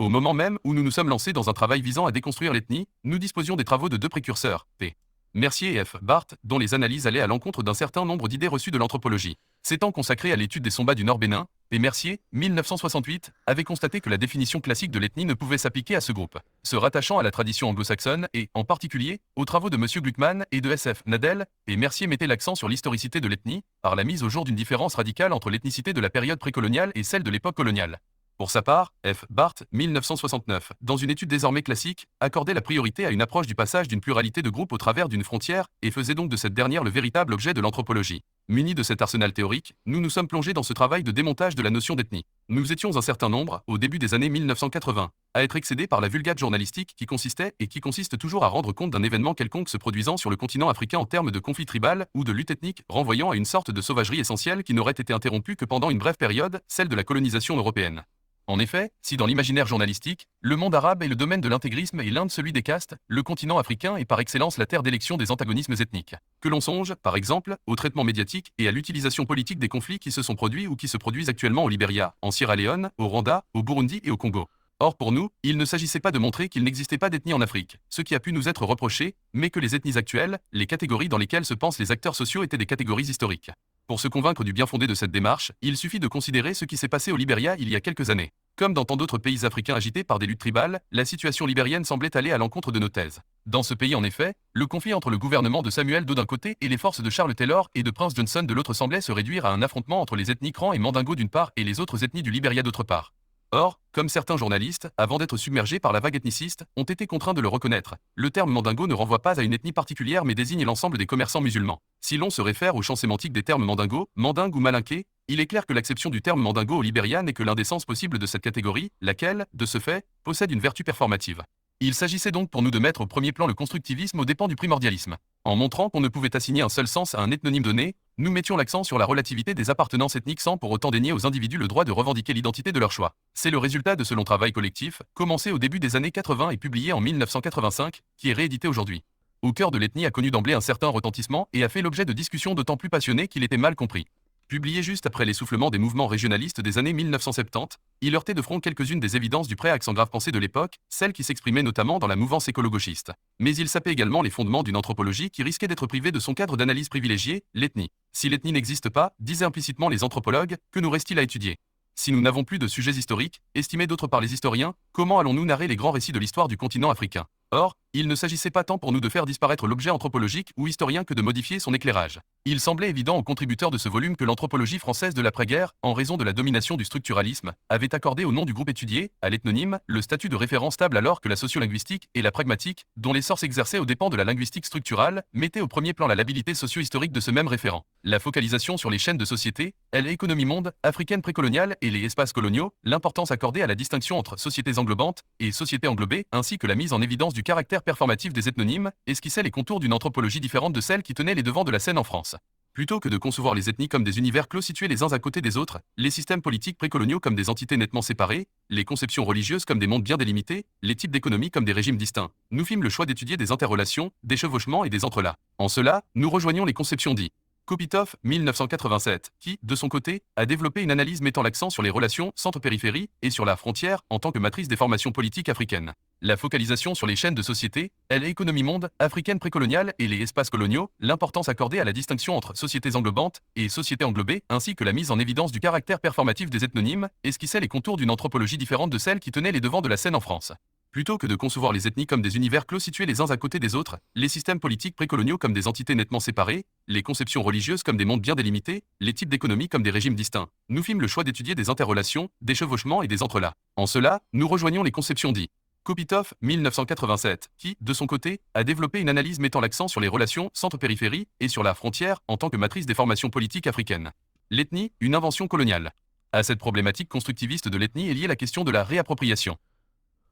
Au moment même où nous nous sommes lancés dans un travail visant à déconstruire l'ethnie, nous disposions des travaux de deux précurseurs, P. Mercier et F. Barthes, dont les analyses allaient à l'encontre d'un certain nombre d'idées reçues de l'anthropologie. S'étant consacré à l'étude des Sombas du Nord Bénin, P. Mercier, 1968, avait constaté que la définition classique de l'ethnie ne pouvait s'appliquer à ce groupe, se rattachant à la tradition anglo-saxonne et, en particulier, aux travaux de M. Gluckman et de S.F. Nadel, et Mercier mettait l'accent sur l'historicité de l'ethnie, par la mise au jour d'une différence radicale entre l'ethnicité de la période précoloniale et celle de l'époque coloniale. Pour sa part, F. Barthes, 1969, dans une étude désormais classique, accordait la priorité à une approche du passage d'une pluralité de groupes au travers d'une frontière et faisait donc de cette dernière le véritable objet de l'anthropologie. Munis de cet arsenal théorique, nous nous sommes plongés dans ce travail de démontage de la notion d'ethnie. Nous étions un certain nombre, au début des années 1980, à être excédés par la vulgate journalistique qui consistait et qui consiste toujours à rendre compte d'un événement quelconque se produisant sur le continent africain en termes de conflit tribal ou de lutte ethnique, renvoyant à une sorte de sauvagerie essentielle qui n'aurait été interrompue que pendant une brève période, celle de la colonisation européenne. En effet, si dans l'imaginaire journalistique, le monde arabe est le domaine de l'intégrisme et l'Inde celui des castes, le continent africain est par excellence la terre d'élection des antagonismes ethniques. Que l'on songe, par exemple, au traitement médiatique et à l'utilisation politique des conflits qui se sont produits ou qui se produisent actuellement au Libéria, en Sierra Leone, au Rwanda, au Burundi et au Congo. Or pour nous, il ne s'agissait pas de montrer qu'il n'existait pas d'ethnie en Afrique, ce qui a pu nous être reproché, mais que les ethnies actuelles, les catégories dans lesquelles se pensent les acteurs sociaux étaient des catégories historiques. Pour se convaincre du bien fondé de cette démarche, il suffit de considérer ce qui s'est passé au Libéria il y a quelques années. Comme dans tant d'autres pays africains agités par des luttes tribales, la situation libérienne semblait aller à l'encontre de nos thèses. Dans ce pays en effet, le conflit entre le gouvernement de Samuel Doe d'un côté et les forces de Charles Taylor et de Prince Johnson de l'autre semblait se réduire à un affrontement entre les ethnies Kran et Mandingo d'une part et les autres ethnies du Libéria d'autre part. Or, comme certains journalistes, avant d'être submergés par la vague ethniciste, ont été contraints de le reconnaître, le terme mandingo ne renvoie pas à une ethnie particulière mais désigne l'ensemble des commerçants musulmans. Si l'on se réfère au champ sémantique des termes mandingo, mandingue ou malinqué, il est clair que l'acception du terme mandingo au Libéria n'est que l'un des sens possibles de cette catégorie, laquelle, de ce fait, possède une vertu performative. Il s'agissait donc pour nous de mettre au premier plan le constructivisme aux dépens du primordialisme. En montrant qu'on ne pouvait assigner un seul sens à un ethnonyme donné, nous mettions l'accent sur la relativité des appartenances ethniques sans pour autant dénier aux individus le droit de revendiquer l'identité de leur choix. C'est le résultat de ce long travail collectif, commencé au début des années 80 et publié en 1985, qui est réédité aujourd'hui. Au cœur de l'ethnie a connu d'emblée un certain retentissement et a fait l'objet de discussions d'autant plus passionnées qu'il était mal compris. Publié juste après l'essoufflement des mouvements régionalistes des années 1970, il heurtait de front quelques-unes des évidences du pré-accent grave pensée de l'époque, celles qui s'exprimaient notamment dans la mouvance écolo-gauchiste. Mais il sapait également les fondements d'une anthropologie qui risquait d'être privée de son cadre d'analyse privilégié, l'ethnie. Si l'ethnie n'existe pas, disaient implicitement les anthropologues, que nous reste-t-il à étudier ? Si nous n'avons plus de sujets historiques, estimés d'autres par les historiens, comment allons-nous narrer les grands récits de l'histoire du continent africain ? Or, il ne s'agissait pas tant pour nous de faire disparaître l'objet anthropologique ou historien que de modifier son éclairage. Il semblait évident aux contributeurs de ce volume que l'anthropologie française de l'après-guerre, en raison de la domination du structuralisme, avait accordé au nom du groupe étudié, à l'ethnonyme, le statut de référence stable alors que la sociolinguistique et la pragmatique, dont l'essor s'exerçait aux dépens de la linguistique structurale, mettaient au premier plan la labilité socio-historique de ce même référent. La focalisation sur les chaînes de société, l'économie monde, africaine précoloniale et les espaces coloniaux, l'importance accordée à la distinction entre sociétés englobantes et sociétés englobées, ainsi que la mise en évidence du caractère performatif des ethnonymes, esquissaient les contours d'une anthropologie différente de celle qui tenait les devants de la scène en France. Plutôt que de concevoir les ethnies comme des univers clos situés les uns à côté des autres, les systèmes politiques précoloniaux comme des entités nettement séparées, les conceptions religieuses comme des mondes bien délimités, les types d'économie comme des régimes distincts, nous fîmes le choix d'étudier des interrelations, des chevauchements et des entrelacs. En cela, nous rejoignons les conceptions dites Kopitov, 1987, qui, de son côté, a développé une analyse mettant l'accent sur les relations centre-périphérie et sur la frontière en tant que matrice des formations politiques africaines. La focalisation sur les chaînes de société, l'économie monde, africaine précoloniale et les espaces coloniaux, l'importance accordée à la distinction entre sociétés englobantes et sociétés englobées, ainsi que la mise en évidence du caractère performatif des ethnonymes, esquissaient les contours d'une anthropologie différente de celle qui tenait les devants de la scène en France. Plutôt que de concevoir les ethnies comme des univers clos situés les uns à côté des autres, les systèmes politiques précoloniaux comme des entités nettement séparées, les conceptions religieuses comme des mondes bien délimités, les types d'économie comme des régimes distincts, nous fîmes le choix d'étudier des interrelations, des chevauchements et des entrelacs. En cela, nous rejoignons les conceptions dites Kopitov, 1987, qui, de son côté, a développé une analyse mettant l'accent sur les relations centre-périphérie et sur la frontière en tant que matrice des formations politiques africaines. L'ethnie, une invention coloniale. À cette problématique constructiviste de l'ethnie est liée la question de la réappropriation.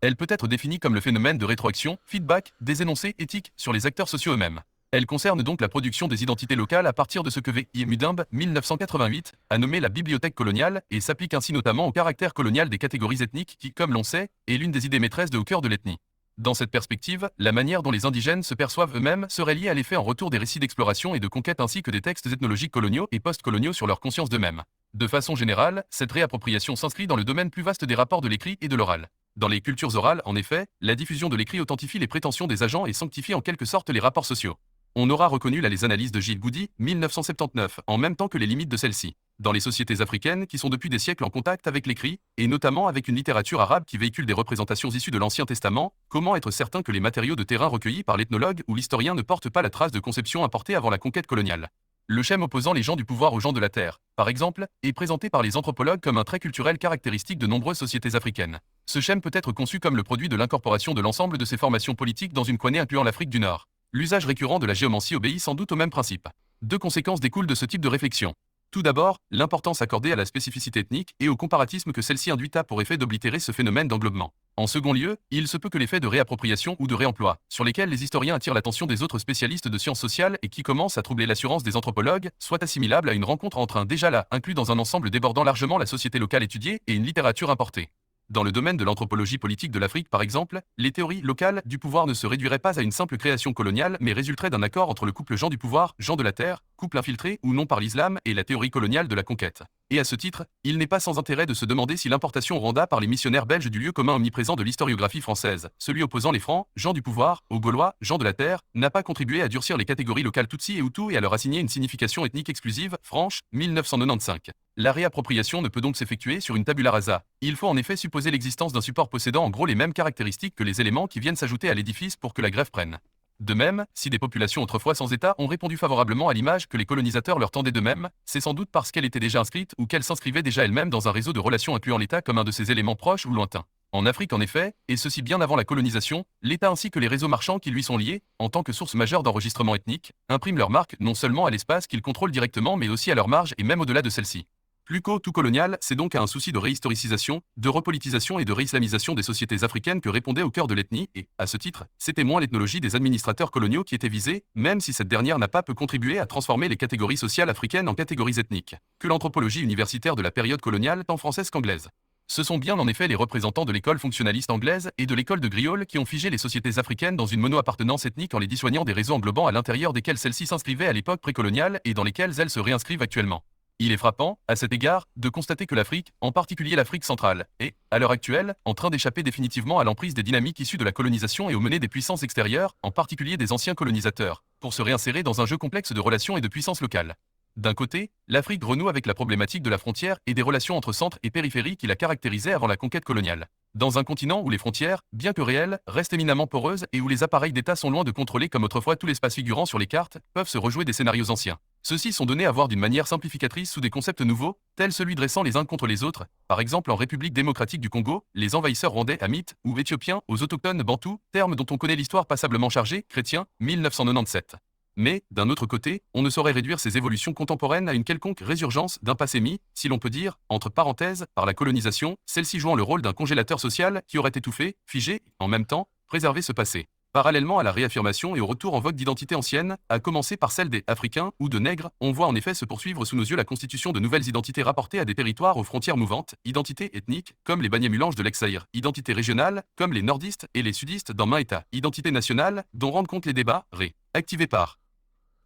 Elle peut être définie comme le phénomène de rétroaction, feedback, des énoncés éthiques sur les acteurs sociaux eux-mêmes. Elle concerne donc la production des identités locales à partir de ce que V. I. Mudimbe, 1988, a nommé la bibliothèque coloniale et s'applique ainsi notamment au caractère colonial des catégories ethniques qui, comme l'on sait, est l'une des idées maîtresses de au cœur de l'ethnie. Dans cette perspective, la manière dont les indigènes se perçoivent eux-mêmes serait liée à l'effet en retour des récits d'exploration et de conquête ainsi que des textes ethnologiques coloniaux et post-coloniaux sur leur conscience d'eux-mêmes. De façon générale, cette réappropriation s'inscrit dans le domaine plus vaste des rapports de l'écrit et de l'oral. Dans les cultures orales, en effet, la diffusion de l'écrit authentifie les prétentions des agents et sanctifie en quelque sorte les rapports sociaux. On aura reconnu là les analyses de Gilles Goudy, 1979, en même temps que les limites de celles-ci. Dans les sociétés africaines qui sont depuis des siècles en contact avec l'écrit, et notamment avec une littérature arabe qui véhicule des représentations issues de l'Ancien Testament, comment être certain que les matériaux de terrain recueillis par l'ethnologue ou l'historien ne portent pas la trace de conceptions importées avant la conquête coloniale? Le schème opposant les gens du pouvoir aux gens de la terre, par exemple, est présenté par les anthropologues comme un trait culturel caractéristique de nombreuses sociétés africaines. Ce schème peut être conçu comme le produit de l'incorporation de l'ensemble de ces formations politiques dans une coinée incluant l'Afrique du Nord. L'usage récurrent de la géomancie obéit sans doute au même principe. Deux conséquences découlent de ce type de réflexion. Tout d'abord, l'importance accordée à la spécificité ethnique et au comparatisme que celle-ci induit a pour effet d'oblitérer ce phénomène d'englobement. En second lieu, il se peut que l'effet de réappropriation ou de réemploi, sur lesquels les historiens attirent l'attention des autres spécialistes de sciences sociales et qui commencent à troubler l'assurance des anthropologues, soit assimilable à une rencontre entre un déjà là inclus dans un ensemble débordant largement la société locale étudiée et une littérature importée. Dans le domaine de l'anthropologie politique de l'Afrique par exemple, les théories locales du pouvoir ne se réduiraient pas à une simple création coloniale mais résulteraient d'un accord entre le couple gens du pouvoir, gens de la terre, couple infiltré ou non par l'islam et la théorie coloniale de la conquête. Et à ce titre, il n'est pas sans intérêt de se demander si l'importation au Rwanda par les missionnaires belges du lieu commun omniprésent de l'historiographie française, celui opposant les Francs, gens du pouvoir, aux Gaulois, gens de la terre, n'a pas contribué à durcir les catégories locales Tutsi et Hutu et à leur assigner une signification ethnique exclusive, franche, 1995. La réappropriation ne peut donc s'effectuer sur une tabula rasa. Il faut en effet supposer l'existence d'un support possédant en gros les mêmes caractéristiques que les éléments qui viennent s'ajouter à l'édifice pour que la greffe prenne. De même, si des populations autrefois sans État ont répondu favorablement à l'image que les colonisateurs leur tendaient d'eux-mêmes, c'est sans doute parce qu'elle était déjà inscrite ou qu'elle s'inscrivait déjà elle-même dans un réseau de relations incluant l'État comme un de ses éléments proches ou lointains. En Afrique en effet, et ceci bien avant la colonisation, l'État ainsi que les réseaux marchands qui lui sont liés, en tant que source majeure d'enregistrement ethnique, impriment leur marque non seulement à l'espace qu'ils contrôlent directement mais aussi à leur marge et même au-delà de celle-ci. Plus qu'au tout colonial, c'est donc à un souci de réhistoricisation, de repolitisation et de réislamisation des sociétés africaines que répondait au cœur de l'ethnie, et, à ce titre, c'était moins l'ethnologie des administrateurs coloniaux qui était visée, même si cette dernière n'a pas peu contribué à transformer les catégories sociales africaines en catégories ethniques, que l'anthropologie universitaire de la période coloniale tant française qu'anglaise. Ce sont bien en effet les représentants de l'école fonctionnaliste anglaise et de l'école de Griol qui ont figé les sociétés africaines dans une mono-appartenance ethnique en les dissoignant des réseaux englobants à l'intérieur desquels celles-ci s'inscrivaient à l'époque précoloniale et dans lesquels elles se réinscrivent actuellement. Il est frappant, à cet égard, de constater que l'Afrique, en particulier l'Afrique centrale, est, à l'heure actuelle, en train d'échapper définitivement à l'emprise des dynamiques issues de la colonisation et aux menées des puissances extérieures, en particulier des anciens colonisateurs, pour se réinsérer dans un jeu complexe de relations et de puissances locales. D'un côté, l'Afrique renoue avec la problématique de la frontière et des relations entre centre et périphérie qui la caractérisait avant la conquête coloniale. Dans un continent où les frontières, bien que réelles, restent éminemment poreuses et où les appareils d'État sont loin de contrôler comme autrefois tout l'espace figurant sur les cartes, peuvent se rejouer des scénarios anciens. Ceux-ci sont donnés à voir d'une manière simplificatrice sous des concepts nouveaux, tels celui dressant les uns contre les autres, par exemple en République démocratique du Congo, les envahisseurs rwandais hamites ou éthiopiens aux autochtones bantous, termes dont on connaît l'histoire passablement chargée, chrétien, 1997. Mais, d'un autre côté, on ne saurait réduire ces évolutions contemporaines à une quelconque résurgence d'un passé mis, si l'on peut dire, entre parenthèses, par la colonisation, celle-ci jouant le rôle d'un congélateur social qui aurait étouffé, figé, en même temps, préservé ce passé. Parallèlement à la réaffirmation et au retour en vogue d'identités anciennes, à commencer par celle des Africains ou de Nègres, on voit en effet se poursuivre sous nos yeux la constitution de nouvelles identités rapportées à des territoires aux frontières mouvantes, identités ethniques, comme les Banyamulenge de l'ex-Zaïre, identités régionales, comme les nordistes et les sudistes dans main État, identités nationales, dont rendent compte les débats, activés par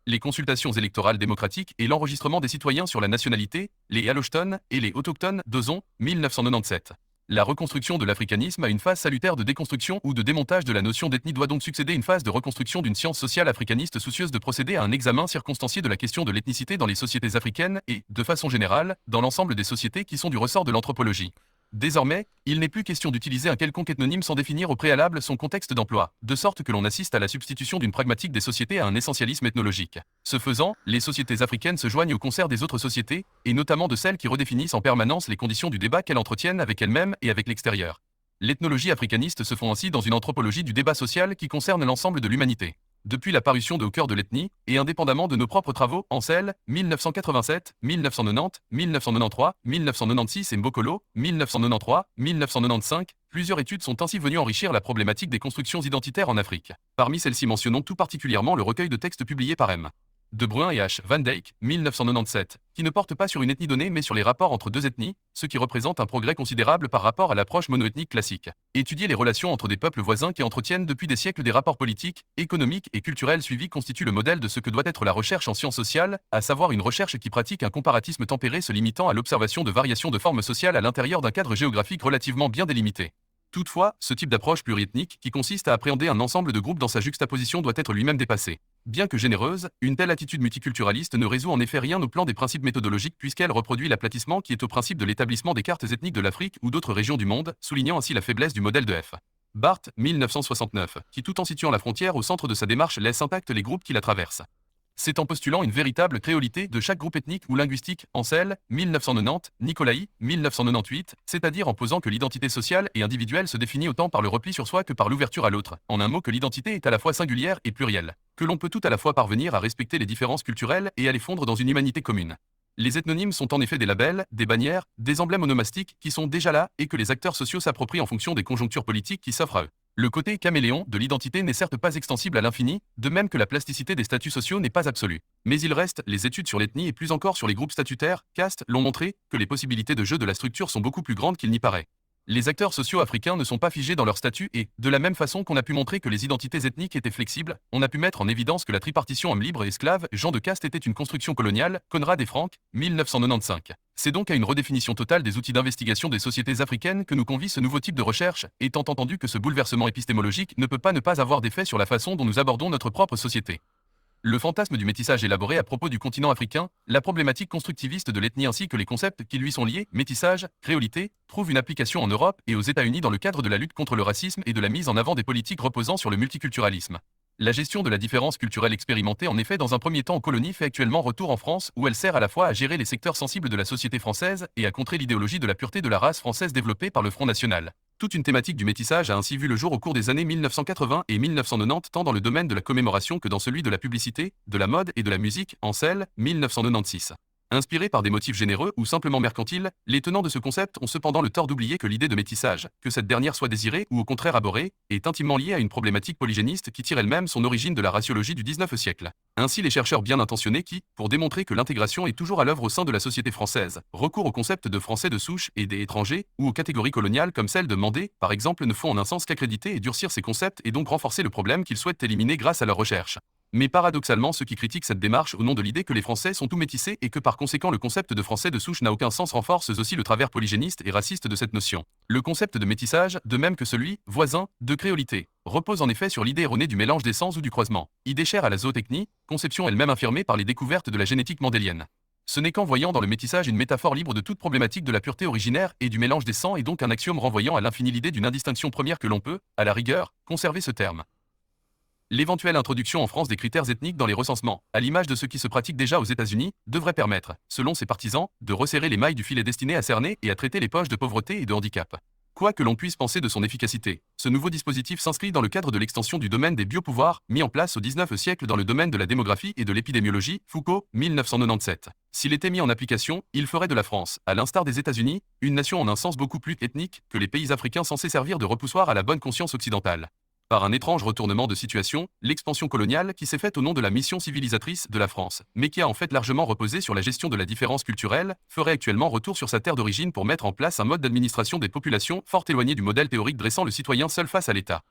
les consultations électorales démocratiques et l'enregistrement des citoyens sur la nationalité, les allochtones et les autochtones d'Ozon, 1997. La reconstruction de l'africanisme à une phase salutaire de déconstruction ou de démontage de la notion d'ethnie doit donc succéder une phase de reconstruction d'une science sociale africaniste soucieuse de procéder à un examen circonstancié de la question de l'ethnicité dans les sociétés africaines et, de façon générale, dans l'ensemble des sociétés qui sont du ressort de l'anthropologie. Désormais, il n'est plus question d'utiliser un quelconque ethnonyme sans définir au préalable son contexte d'emploi, de sorte que l'on assiste à la substitution d'une pragmatique des sociétés à un essentialisme ethnologique. Ce faisant, les sociétés africaines se joignent au concert des autres sociétés, et notamment de celles qui redéfinissent en permanence les conditions du débat qu'elles entretiennent avec elles-mêmes et avec l'extérieur. L'ethnologie africaniste se fond ainsi dans une anthropologie du débat social qui concerne l'ensemble de l'humanité. Depuis la parution de Au cœur de l'ethnie, et indépendamment de nos propres travaux, Ancel, 1987, 1990, 1993, 1996 et Mbokolo, 1993, 1995, plusieurs études sont ainsi venues enrichir la problématique des constructions identitaires en Afrique. Parmi celles-ci mentionnons tout particulièrement le recueil de textes publiés par M. De Bruin et H. Van Dijk, 1997, qui ne porte pas sur une ethnie donnée mais sur les rapports entre deux ethnies, ce qui représente un progrès considérable par rapport à l'approche monoethnique classique. Étudier les relations entre des peuples voisins qui entretiennent depuis des siècles des rapports politiques, économiques et culturels suivis constitue le modèle de ce que doit être la recherche en sciences sociales, à savoir une recherche qui pratique un comparatisme tempéré se limitant à l'observation de variations de formes sociales à l'intérieur d'un cadre géographique relativement bien délimité. Toutefois, ce type d'approche pluriethnique, qui consiste à appréhender un ensemble de groupes dans sa juxtaposition, doit être lui-même dépassé. Bien que généreuse, une telle attitude multiculturaliste ne résout en effet rien au plan des principes méthodologiques puisqu'elle reproduit l'aplatissement qui est au principe de l'établissement des cartes ethniques de l'Afrique ou d'autres régions du monde, soulignant ainsi la faiblesse du modèle de F. Barth, 1969, qui tout en situant la frontière au centre de sa démarche laisse intacts les groupes qui la traversent. C'est en postulant une véritable créolité de chaque groupe ethnique ou linguistique, Ancel, 1990, Nicolaï, 1998, c'est-à-dire en posant que l'identité sociale et individuelle se définit autant par le repli sur soi que par l'ouverture à l'autre, en un mot que l'identité est à la fois singulière et plurielle, que l'on peut tout à la fois parvenir à respecter les différences culturelles et à les fondre dans une humanité commune. Les ethnonymes sont en effet des labels, des bannières, des emblèmes onomastiques qui sont déjà là et que les acteurs sociaux s'approprient en fonction des conjonctures politiques qui s'offrent à eux. Le côté caméléon de l'identité n'est certes pas extensible à l'infini, de même que la plasticité des statuts sociaux n'est pas absolue. Mais il reste, les études sur l'ethnie et plus encore sur les groupes statutaires, castes, l'ont montré, que les possibilités de jeu de la structure sont beaucoup plus grandes qu'il n'y paraît. Les acteurs sociaux africains ne sont pas figés dans leur statut et, de la même façon qu'on a pu montrer que les identités ethniques étaient flexibles, on a pu mettre en évidence que la tripartition homme libre et esclave, gens de caste était une construction coloniale, Conrad et Frank, 1995. C'est donc à une redéfinition totale des outils d'investigation des sociétés africaines que nous convie ce nouveau type de recherche, étant entendu que ce bouleversement épistémologique ne peut pas ne pas avoir d'effet sur la façon dont nous abordons notre propre société. Le fantasme du métissage élaboré à propos du continent africain, la problématique constructiviste de l'ethnie ainsi que les concepts qui lui sont liés, métissage, créolité, trouvent une application en Europe et aux États-Unis dans le cadre de la lutte contre le racisme et de la mise en avant des politiques reposant sur le multiculturalisme. La gestion de la différence culturelle expérimentée en effet dans un premier temps en colonie fait actuellement retour en France où elle sert à la fois à gérer les secteurs sensibles de la société française et à contrer l'idéologie de la pureté de la race française développée par le Front National. Toute une thématique du métissage a ainsi vu le jour au cours des années 1980 et 1990 tant dans le domaine de la commémoration que dans celui de la publicité, de la mode et de la musique, Ancel, 1996. Inspirés par des motifs généreux ou simplement mercantiles, les tenants de ce concept ont cependant le tort d'oublier que l'idée de métissage, que cette dernière soit désirée ou au contraire abhorrée, est intimement liée à une problématique polygéniste qui tire elle-même son origine de la raciologie du XIXe siècle. Ainsi les chercheurs bien intentionnés qui, pour démontrer que l'intégration est toujours à l'œuvre au sein de la société française, recourent au concept de français de souche et des étrangers, ou aux catégories coloniales comme celle de Mandé, par exemple ne font en un sens qu'accréditer et durcir ces concepts et donc renforcer le problème qu'ils souhaitent éliminer grâce à leurs recherches. Mais paradoxalement, ceux qui critiquent cette démarche au nom de l'idée que les Français sont tout métissés et que par conséquent le concept de français de souche n'a aucun sens renforcent aussi le travers polygéniste et raciste de cette notion. Le concept de métissage, de même que celui, voisin, de créolité, repose en effet sur l'idée erronée du mélange des sangs ou du croisement, idée chère à la zootechnie, conception elle-même infirmée par les découvertes de la génétique mendélienne. Ce n'est qu'en voyant dans le métissage une métaphore libre de toute problématique de la pureté originaire et du mélange des sangs et donc un axiome renvoyant à l'infini l'idée d'une indistinction première que l'on peut, à la rigueur, conserver ce terme. L'éventuelle introduction en France des critères ethniques dans les recensements, à l'image de ce qui se pratique déjà aux États-Unis, devrait permettre, selon ses partisans, de resserrer les mailles du filet destiné à cerner et à traiter les poches de pauvreté et de handicap. Quoi que l'on puisse penser de son efficacité, ce nouveau dispositif s'inscrit dans le cadre de l'extension du domaine des biopouvoirs, mis en place au XIXe siècle dans le domaine de la démographie et de l'épidémiologie, Foucault, 1997. S'il était mis en application, il ferait de la France, à l'instar des États-Unis, une nation en un sens beaucoup plus ethnique que les pays africains censés servir de repoussoir à la bonne conscience occidentale. Par un étrange retournement de situation, l'expansion coloniale qui s'est faite au nom de la mission civilisatrice de la France, mais qui a en fait largement reposé sur la gestion de la différence culturelle, ferait actuellement retour sur sa terre d'origine pour mettre en place un mode d'administration des populations fort éloigné du modèle théorique dressant le citoyen seul face à l'État.